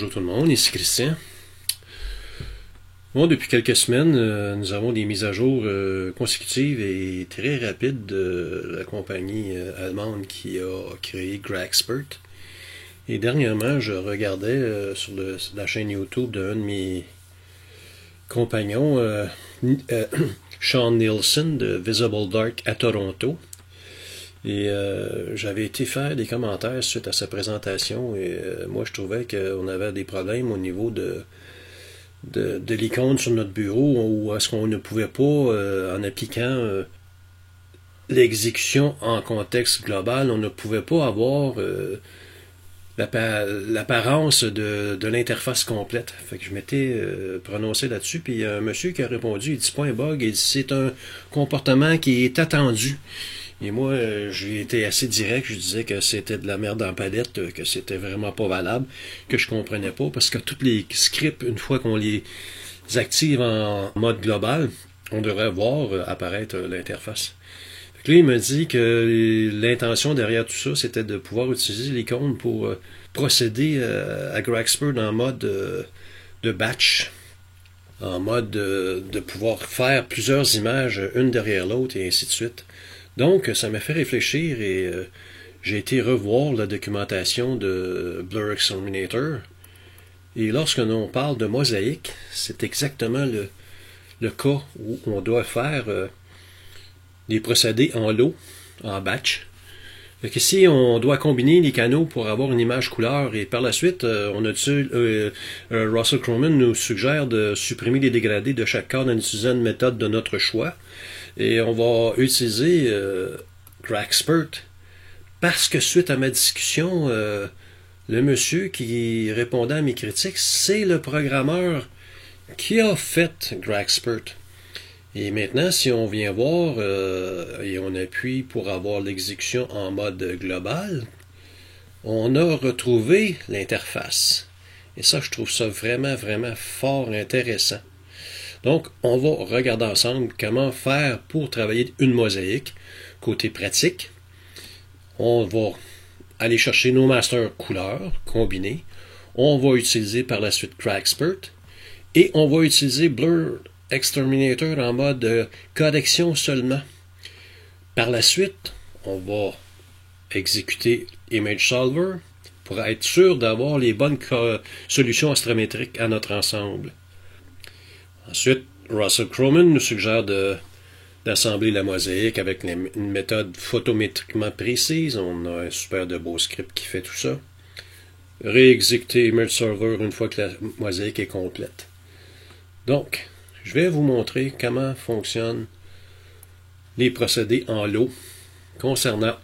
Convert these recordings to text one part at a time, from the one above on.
Bonjour tout le monde, ici Christian. Bon, depuis quelques semaines, nous avons des mises à jour consécutives et très rapides de la compagnie allemande qui a créé Grexpert. Et dernièrement, je regardais sur la chaîne YouTube d'un de mes compagnons, Sean Nielsen de Visible Dark à Toronto. Et j'avais été faire des commentaires suite à sa présentation et moi je trouvais qu'on avait des problèmes au niveau de l'icône sur notre bureau où est-ce qu'on ne pouvait pas, en appliquant l'exécution en contexte global, on ne pouvait pas avoir l'apparence de l'interface complète. Fait que je m'étais prononcé là-dessus, puis il y a un monsieur qui a répondu, il dit c'est pas un bug, il dit c'est un comportement qui est attendu. Et moi, j'ai été assez direct, je disais que c'était de la merde en palette, que c'était vraiment pas valable, que je comprenais pas, parce que tous les scripts, une fois qu'on les active en mode global, on devrait voir apparaître l'interface. Là, il me dit que l'intention derrière tout ça, c'était de pouvoir utiliser l'icône pour procéder à Grexpert en mode de batch, en mode de pouvoir faire plusieurs images, une derrière l'autre, et ainsi de suite. Donc, ça m'a fait réfléchir et j'ai été revoir la documentation de Blur Exterminator. Et lorsque l'on parle de mosaïque, c'est exactement le cas où on doit faire des procédés en lot, en batch. Donc ici, on doit combiner les canaux pour avoir une image couleur et par la suite, Russell Croman nous suggère de supprimer les dégradés de chaque cadre en utilisant une méthode de notre choix. Et on va utiliser Grexpert parce que suite à ma discussion, le monsieur qui répondait à mes critiques, c'est le programmeur qui a fait Grexpert. Et maintenant, si on vient voir et on appuie pour avoir l'exécution en mode global, on a retrouvé l'interface. Et ça, je trouve ça vraiment, vraiment fort intéressant. Donc, on va regarder ensemble comment faire pour travailler une mosaïque. Côté pratique, on va aller chercher nos masters couleurs combinés. On va utiliser par la suite Grexpert. Et on va utiliser Blur Exterminator en mode correction seulement. Par la suite, on va exécuter Image Solver pour être sûr d'avoir les bonnes solutions astrométriques à notre ensemble. Ensuite, Russell Croman nous suggère d'assembler la mosaïque avec une méthode photométriquement précise. On a un super de beau script qui fait tout ça. Réexécuter Image Solver une fois que la mosaïque est complète. Donc, je vais vous montrer comment fonctionnent les procédés en lot concernant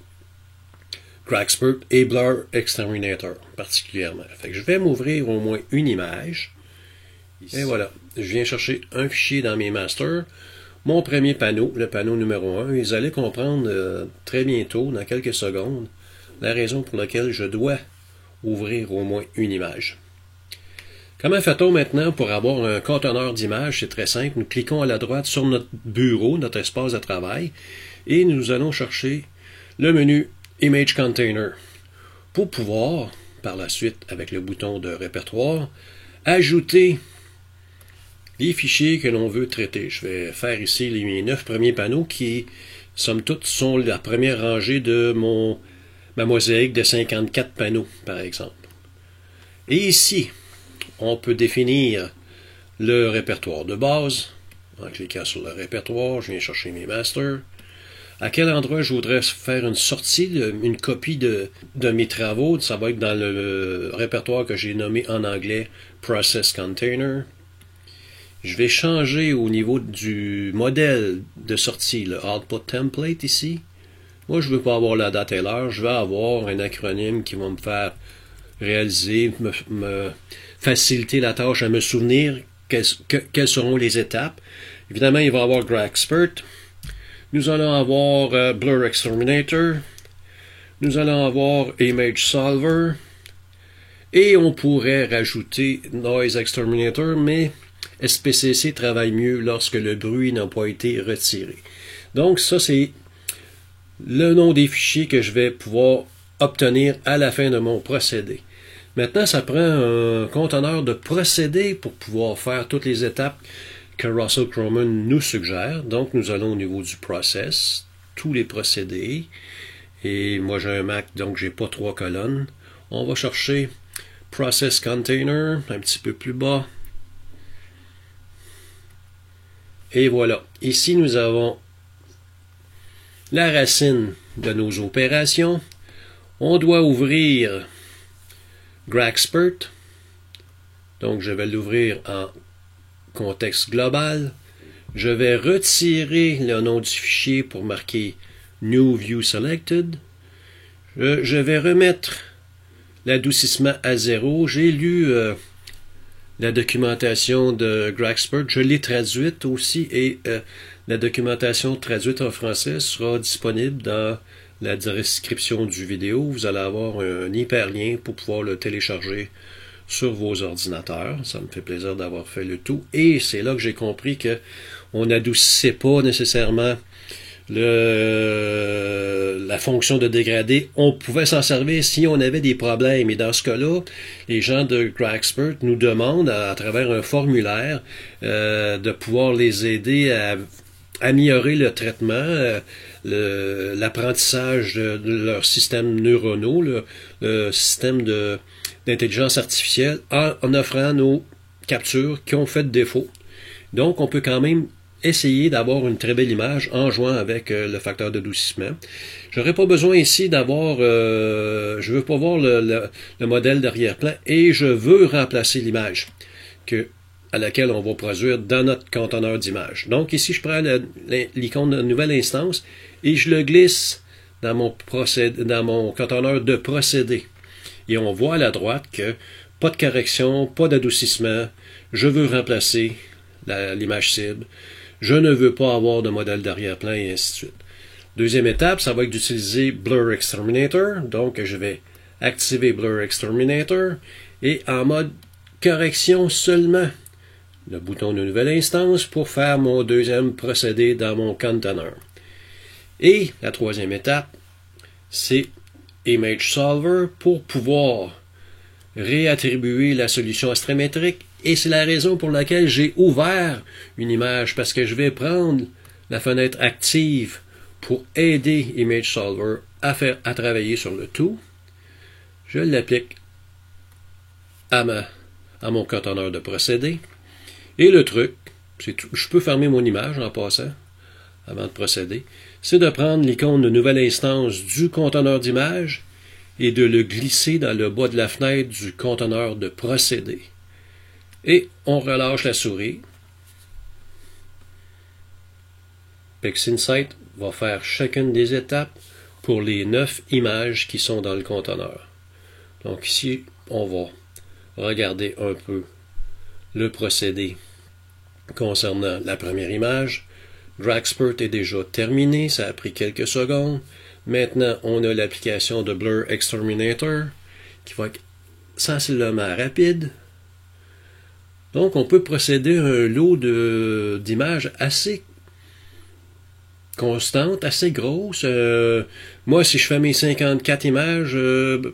Grexpert et Blur Exterminator particulièrement. Fait que je vais m'ouvrir au moins une image. Et voilà, je viens chercher un fichier dans mes masters. Mon premier panneau, le panneau numéro 1, vous allez comprendre très bientôt, dans quelques secondes, la raison pour laquelle je dois ouvrir au moins une image. Comment fait-on maintenant pour avoir un conteneur d'images? C'est très simple. Nous cliquons à la droite sur notre bureau, notre espace de travail, et nous allons chercher le menu Image Container pour pouvoir, par la suite, avec le bouton de répertoire, ajouter les fichiers que l'on veut traiter. Je vais faire ici mes 9 premiers panneaux qui, somme toute, sont la première rangée de ma mosaïque de 54 panneaux, par exemple. Et ici, on peut définir le répertoire de base. En cliquant sur le répertoire, je viens chercher mes masters. À quel endroit je voudrais faire une sortie, une copie de mes travaux. Ça va être dans le répertoire que j'ai nommé en anglais Process Container. Je vais changer au niveau du modèle de sortie, le Output Template ici. Moi, je ne veux pas avoir la date et l'heure. Je veux avoir un acronyme qui va me faire réaliser, me faciliter la tâche à me souvenir quelles seront les étapes. Évidemment, il va y avoir Grexpert. Nous allons avoir Blur Exterminator. Nous allons avoir Image Solver. Et on pourrait rajouter Noise Exterminator, mais SPCC travaille mieux lorsque le bruit n'a pas été retiré. Donc ça, c'est le nom des fichiers que je vais pouvoir obtenir à la fin de mon procédé. Maintenant, ça prend un conteneur de procédés pour pouvoir faire toutes les étapes que Russell Croman nous suggère. Donc, nous allons au niveau du process, tous les procédés. Et moi, j'ai un Mac, donc j'ai pas 3 colonnes. On va chercher Process Container, un petit peu plus bas. Et voilà. Ici, nous avons la racine de nos opérations. On doit ouvrir Gracspert. Donc, je vais l'ouvrir en contexte global. Je vais retirer le nom du fichier pour marquer New View Selected. Je vais remettre l'adoucissement à 0. J'ai lu la documentation de Gracspert. Je l'ai traduite aussi et la documentation traduite en français sera disponible dans la description du vidéo. Vous allez avoir un hyperlien pour pouvoir le télécharger sur vos ordinateurs. Ça me fait plaisir d'avoir fait le tout. Et c'est là que j'ai compris que on n'adoucissait pas nécessairement la fonction de dégradé. On pouvait s'en servir si on avait des problèmes. Et dans ce cas-là, les gens de Gracspert nous demandent, à travers un formulaire, de pouvoir les aider à améliorer le traitement, l'apprentissage de leurs systèmes neuronaux, le système d'intelligence artificielle, en offrant nos captures qui ont fait défaut. Donc, on peut quand même essayer d'avoir une très belle image en jouant avec le facteur d'adoucissement. J'aurais pas besoin ici d'avoir, je veux pas voir le modèle d'arrière-plan et je veux remplacer l'image à laquelle on va produire dans notre conteneur d'image. Donc ici, je prends l'icône de nouvelle instance et je le glisse dans mon conteneur de procédé. Et on voit à la droite que pas de correction, pas d'adoucissement. Je veux remplacer l'image cible. Je ne veux pas avoir de modèle d'arrière-plan et ainsi de suite. Deuxième étape, ça va être d'utiliser Blur Exterminator. Donc, je vais activer Blur Exterminator et en mode correction seulement le bouton de nouvelle instance pour faire mon deuxième procédé dans mon container. Et la troisième étape, c'est Image Solver pour pouvoir réattribuer la solution astrémétrique. Et c'est la raison pour laquelle j'ai ouvert une image, parce que je vais prendre la fenêtre active pour aider Image Solver à travailler sur le tout. Je l'applique à mon conteneur de procédé. Et le truc, je peux fermer mon image en passant, avant de procéder, c'est de prendre l'icône de nouvelle instance du conteneur d'image et de le glisser dans le bas de la fenêtre du conteneur de procédé. Et on relâche la souris. PixInsight va faire chacune des étapes pour les 9 images qui sont dans le conteneur. Donc ici, on va regarder un peu le procédé concernant la première image. Gracspert est déjà terminé, ça a pris quelques secondes. Maintenant, on a l'application de Blur Exterminator qui va être sensiblement rapide. Donc, on peut procéder à un lot d'images assez constantes, assez grosses. Moi, si je fais mes 54 images,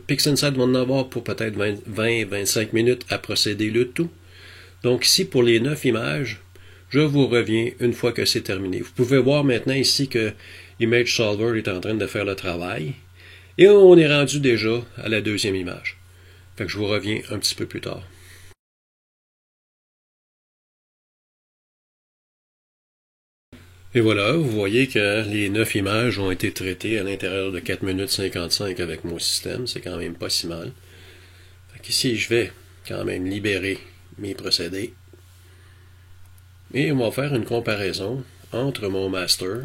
PixInsight va en avoir pour peut-être 20-25 minutes à procéder le tout. Donc ici, pour les 9 images, je vous reviens une fois que c'est terminé. Vous pouvez voir maintenant ici que Image Solver est en train de faire le travail. Et on est rendu déjà à la deuxième image. Fait que je vous reviens un petit peu plus tard. Et voilà, vous voyez que les 9 images ont été traitées à l'intérieur de 4 minutes 55 avec mon système. C'est quand même pas si mal. Fait qu'ici, je vais quand même libérer mes procédés. Et on va faire une comparaison entre mon master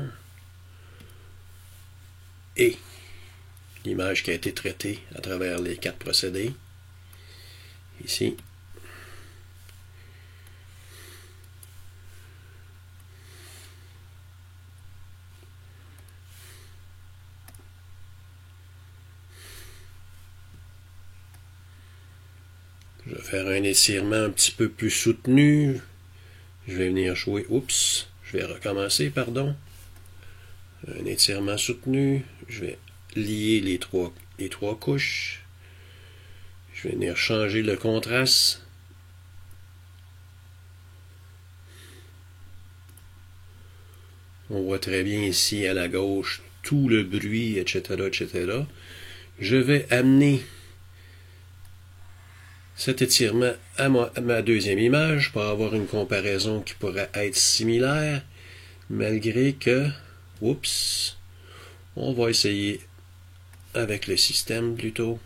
et l'image qui a été traitée à travers les 4 procédés. Ici. Je vais faire un étirement un petit peu plus soutenu. Je vais venir jouer. Oups, je vais recommencer, pardon. Un étirement soutenu. Je vais lier les trois couches. Je vais venir changer le contraste. On voit très bien ici à la gauche tout le bruit, etc., etc. Je vais amener cet étirement à ma deuxième image pour avoir une comparaison qui pourrait être similaire, malgré que, oups, on va essayer avec le système plutôt.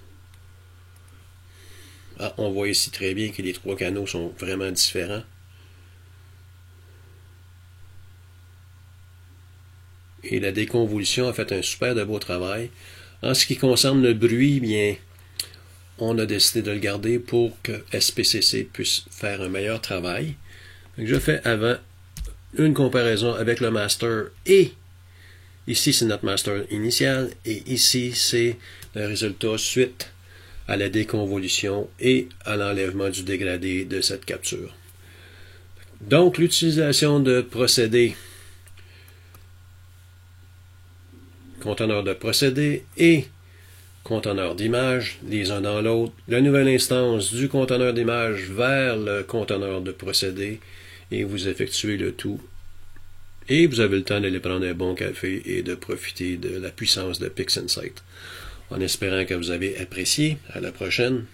Ah, on voit ici très bien que les trois canaux sont vraiment différents. Et la déconvolution a fait un super de beau travail. En ce qui concerne le bruit, bien, on a décidé de le garder pour que SPCC puisse faire un meilleur travail. Donc, je fais avant une comparaison avec le master et ici c'est notre master initial et ici c'est le résultat suite à la déconvolution et à l'enlèvement du dégradé de cette capture. Donc l'utilisation de procédés, conteneur de procédés et conteneur d'image, les uns dans l'autre, la nouvelle instance du conteneur d'image vers le conteneur de procédés et vous effectuez le tout. Et vous avez le temps d'aller prendre un bon café et de profiter de la puissance de PixInsight. En espérant que vous avez apprécié. À la prochaine.